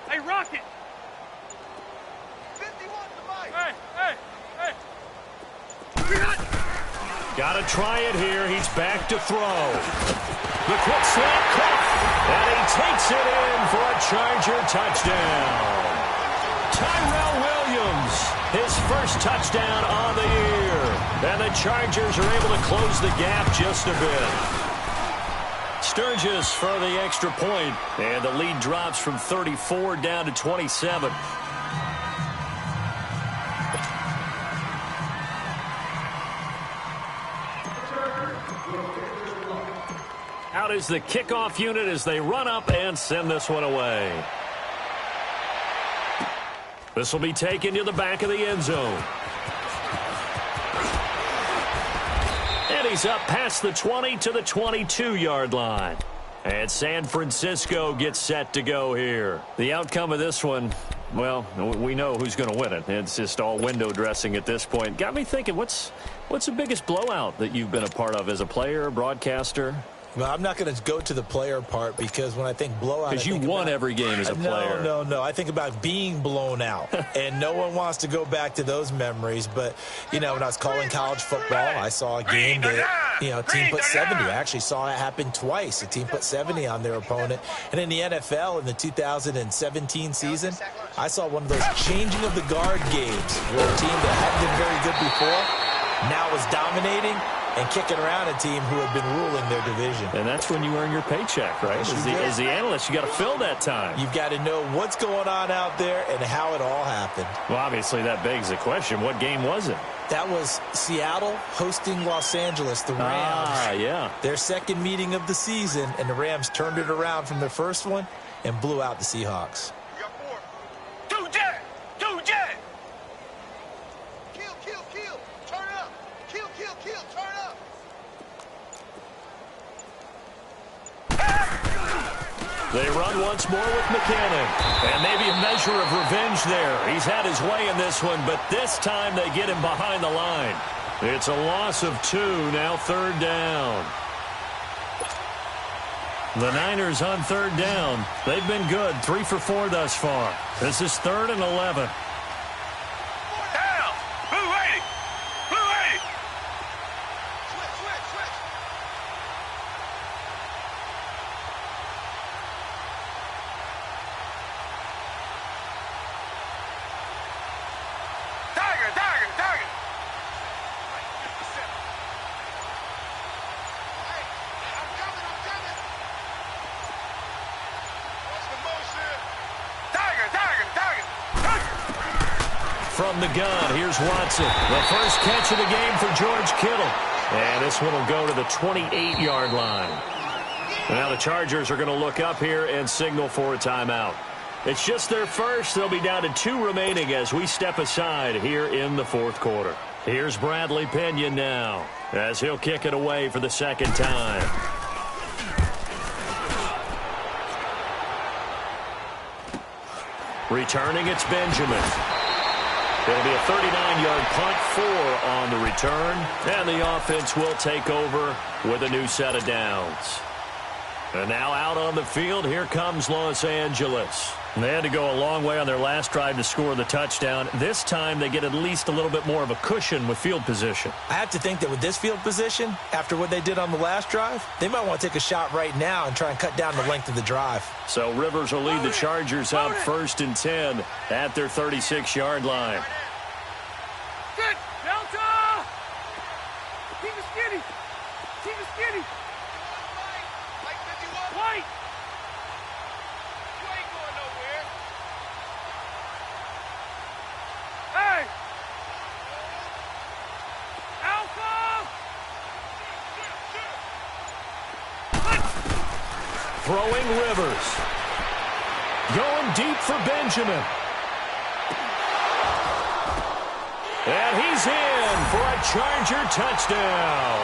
Hey, Rocket. Hey. Got to try it here. He's back to throw. The quick slant caught. And he takes it in for a Charger touchdown. Tyrell Williams, his first touchdown on the year. And the Chargers are able to close the gap just a bit. Sturgis for the extra point. And the lead drops from 34 down to 27. Out is the kickoff unit as they run up and send this one away. This will be taken to the back of the end zone. And he's up past the 20 to the 22-yard line. And San Francisco gets set to go here. The outcome of this one, well, we know who's going to win it. It's just all window dressing at this point. Got me thinking, what's the biggest blowout that you've been a part of as a player, broadcaster? Well, I'm not going to go to the player part because when I think blowout, because you won every game as a player. No. I think about being blown out, and no one wants to go back to those memories. But, when I was calling college football, I saw a game that, a team put 70. I actually saw it happen twice. A team put 70 on their opponent. And in the NFL, in the 2017 season, I saw one of those changing of the guard games where a team that hadn't been very good before now was dominating and kicking around a team who had been ruling their division. And that's when you earn your paycheck, right? As the analyst, you got to fill that time. You've got to know what's going on out there and how it all happened. Well, obviously, that begs the question, what game was it? That was Seattle hosting Los Angeles, the Rams. Yeah. Their second meeting of the season, and the Rams turned it around from their first one and blew out the Seahawks. They run once more with McCannon. And maybe a measure of revenge there. He's had his way in this one, but this time they get him behind the line. It's a loss of 2, now 3rd down. The Niners on third down. They've been good, 3 for 4 thus far. This is 3rd and 11. Down. Blue 80. Blue 80. Switch. Target. Hey, I'm coming. What's the motion? Target. From the gun, here's Watson. The first catch of the game for George Kittle. And this one will go to the 28-yard line. Now the Chargers are going to look up here and signal for a timeout. It's just their first. They'll be down to 2 remaining as we step aside here in the 4th quarter. Here's Bradley Pinion now as he'll kick it away for the 2nd time. Returning, it's Benjamin. It'll be a 39-yard punt, 4 on the return, and the offense will take over with a new set of downs. And now out on the field, here comes Los Angeles. They had to go a long way on their last drive to score the touchdown. This time they get at least a little bit more of a cushion with field position. I have to think that with this field position, after what they did on the last drive, they might want to take a shot right now and try and cut down the length of the drive. So Rivers will lead the Chargers out 1st and 10 at their 36-yard line. Good. Delta. Keep it skinny. Like 51. White. You ain't going nowhere. Hey. Alpha. Throwing Rivers. Going deep for Benjamin. And he's in for a Charger touchdown.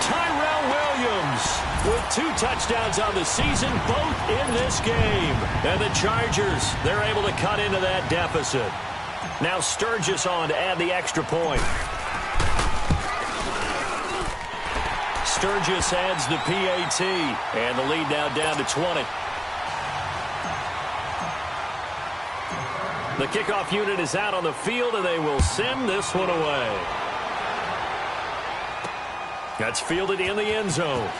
Tyrell Williams with 2 touchdowns on the season, both in this game. And the Chargers, they're able to cut into that deficit. Now Sturgis on to add the extra point. Sturgis adds the PAT, and the lead now down to 20. The kickoff unit is out on the field, and they will send this one away. That's fielded in the end zone.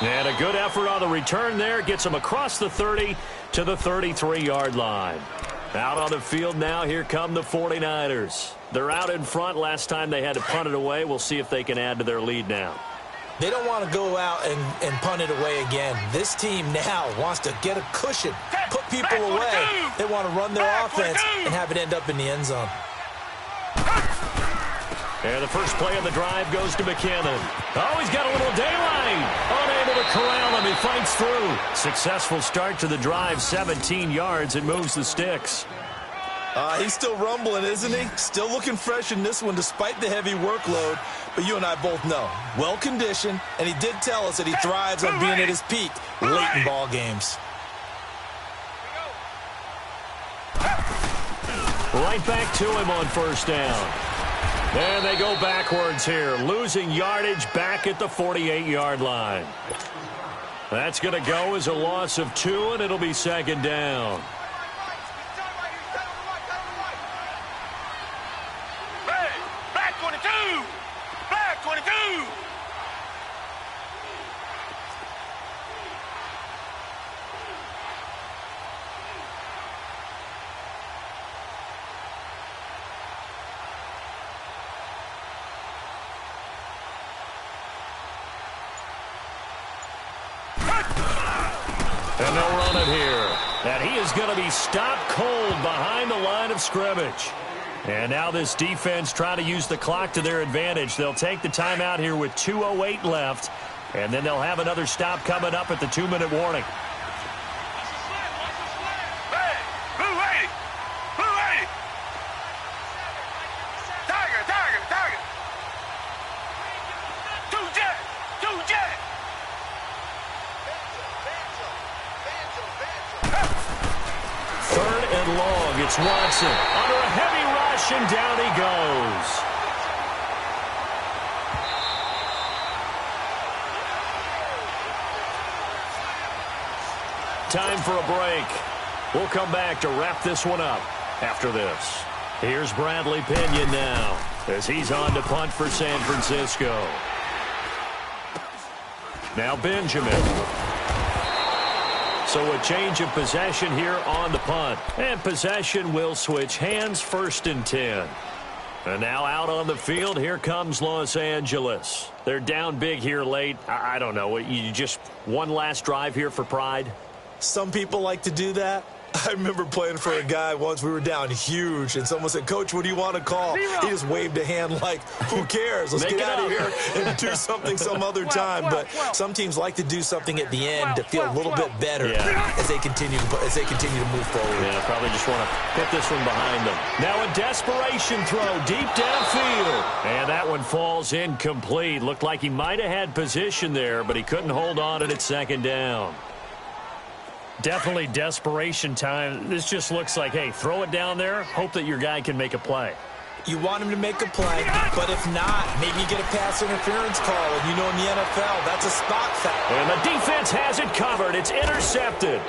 And a good effort on the return there. Gets them across the 30 to the 33-yard line. Out on the field now, here come the 49ers. They're out in front. Last time they had to punt it away. We'll see if they can add to their lead now. They don't want to go out and punt it away again. This team now wants to get a cushion, put people away. They want to run their offense and have it end up in the end zone. And the first play of the drive goes to McKinnon. Oh, he's got a little daylight. Unable to corral him. He fights through. Successful start to the drive, 17 yards. It moves the sticks. He's still rumbling, isn't he? Still looking fresh in this one despite the heavy workload. But you and I both know, well-conditioned, and he did tell us that he thrives on being at his peak late in ball games. Right back to him on first down. And they go backwards here, losing yardage back at the 48-yard line. That's going to go as a loss of 2, and it'll be 2nd down. Black 22. Black 22. And they'll run it here. And he is going to be stopped cold behind the line of scrimmage. And now this defense trying to use the clock to their advantage. They'll take the timeout here with 2:08 left. And then they'll have another stop coming up at the 2-minute warning. Hey, blue 80. Blue 80. Tiger. 2 jet. 2 jet. Third and long. It's Watson under a heavy rush, and down he goes. Time for a break. We'll come back to wrap this one up after this. Here's Bradley Pinion now as he's on to punt for San Francisco. Now Benjamin. So a change of possession here on the punt. And possession will switch hands, 1st and 10. And now out on the field, here comes Los Angeles. They're down big here late. I don't know. You just one last drive here for pride? Some people like to do that. I remember playing for a guy once. We were down huge, and someone said, "Coach, what do you want to call?" He just waved a hand like, who cares? Let's get out of here and do something some other time. But some teams like to do something at the end to feel a little bit better as they continue to move forward. Yeah, probably just want to put this one behind them. Now a desperation throw deep downfield. And that one falls incomplete. Looked like he might have had position there, but he couldn't hold on to it at 2nd down. Definitely desperation time. This just looks like, hey, throw it down there, hope that your guy can make a play. You want him to make a play, but if not, maybe you get a pass interference call. And you know in the NFL, that's a spot foul. And the defense has it covered. It's intercepted.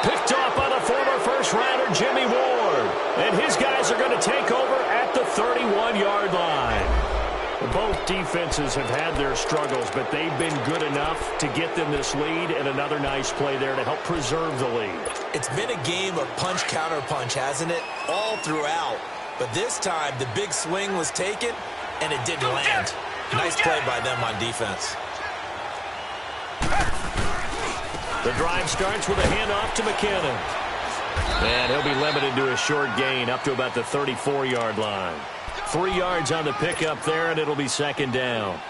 Picked off by the former first-rounder Jimmy Ward. And his guys are going to take over at the 31-yard line. Both defenses have had their struggles, but they've been good enough to get them this lead, and another nice play there to help preserve the lead. It's been a game of punch-counter-punch, hasn't it? All throughout. But this time, the big swing was taken, and it didn't land. Nice play by them on defense. The drive starts with a handoff to McKinnon. And he'll be limited to a short gain up to about the 34-yard line. 3 yards on the pickup there, and it'll be 2nd down.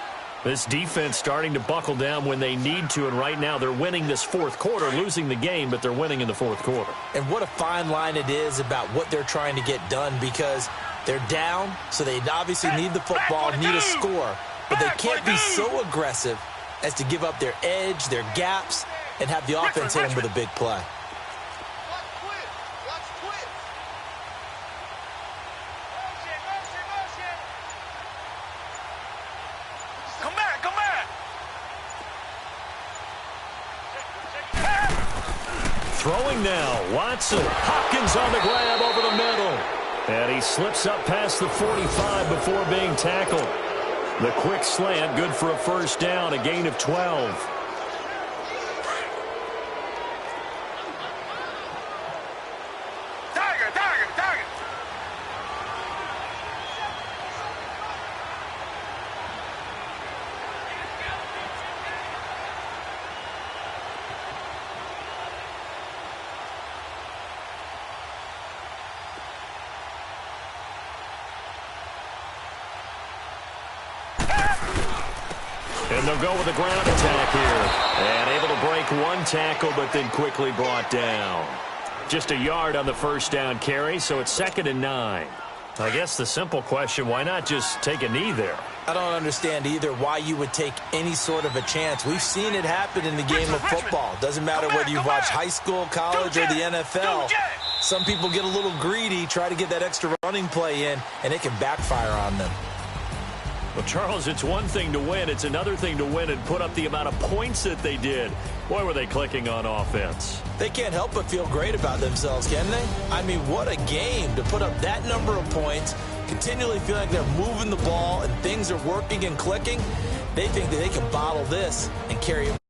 This defense starting to buckle down when they need to, and right now they're winning this 4th quarter, losing the game, but they're winning in the 4th quarter. And what a fine line it is about what they're trying to get done, because they're down, so they obviously need the football, need a score, but they can't be so aggressive as to give up their edge, their gaps, and have the offense hit them with a big play. Throwing now, Watson. Hopkins on the grab over the middle. And he slips up past the 45 before being tackled. The quick slant, good for a 1st down, a gain of 12. And they'll go with a ground attack here. And able to break one tackle, but then quickly brought down. Just a yard on the 1st down carry, so it's 2nd and 9. I guess the simple question, why not just take a knee there? I don't understand either why you would take any sort of a chance. We've seen it happen in the game of football. Doesn't matter whether you've watched high school, college, or the NFL. Some people get a little greedy, try to get that extra running play in, and it can backfire on them. Well, Charles, it's one thing to win. It's another thing to win and put up the amount of points that they did. Boy, were they clicking on offense. They can't help but feel great about themselves, can they? I mean, what a game to put up that number of points, continually feel like they're moving the ball and things are working and clicking. They think that they can bottle this and carry it.